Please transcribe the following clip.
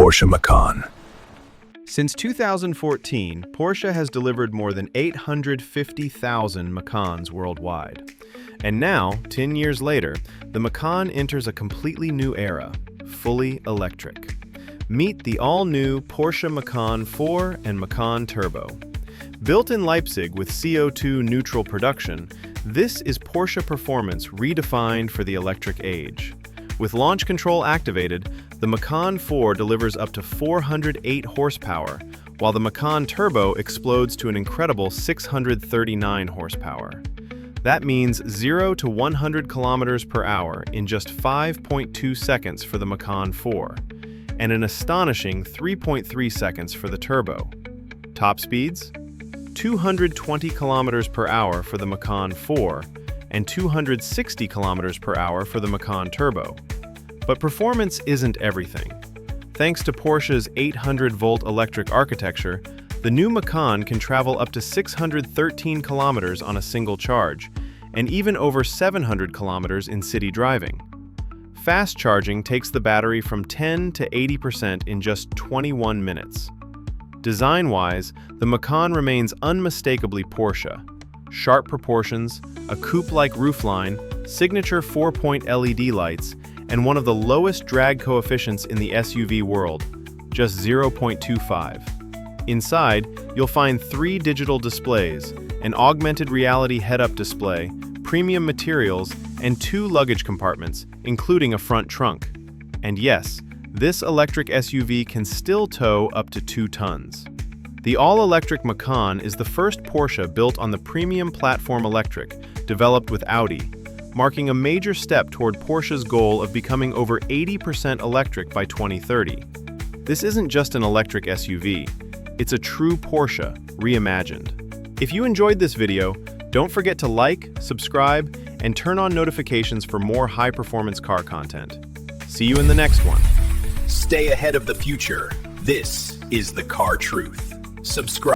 Porsche Macan. Since 2014, Porsche has delivered more than 850,000 Macans worldwide. And now, 10 years later, the Macan enters a completely new era, fully electric. Meet the all-new Porsche Macan 4 and Macan Turbo. Built in Leipzig with CO2-neutral production, this is Porsche performance redefined for the electric age. With launch control activated, the Macan 4 delivers up to 408 horsepower, while the Macan Turbo explodes to an incredible 639 horsepower. That means 0 to 100 kilometers per hour in just 5.2 seconds for the Macan 4, and an astonishing 3.3 seconds for the Turbo. Top speeds? 220 kilometers per hour for the Macan 4 and 260 kilometers per hour for the Macan Turbo. But performance isn't everything. Thanks to Porsche's 800-volt electric architecture, the new Macan can travel up to 613 kilometers on a single charge, and even over 700 kilometers in city driving. Fast charging takes the battery from 10 to 80% in just 21 minutes. Design-wise, the Macan remains unmistakably Porsche. Sharp proportions, a coupe-like roofline, signature 4-point LED lights, and one of the lowest drag coefficients in the SUV world, just 0.25. Inside, you'll find 3 digital displays, an augmented reality head-up display, premium materials, and 2 luggage compartments, including a front trunk. And yes, this electric SUV can still tow up to 2 tons. The all-electric Macan is the first Porsche built on the premium platform electric, developed with Audi, marking a major step toward Porsche's goal of becoming over 80% electric by 2030. This isn't just an electric SUV, it's a true Porsche, reimagined. If you enjoyed this video, don't forget to like, subscribe, and turn on notifications for more high-performance car content. See you in the next one. Stay ahead of the future. This is the Car Truth. Subscribe.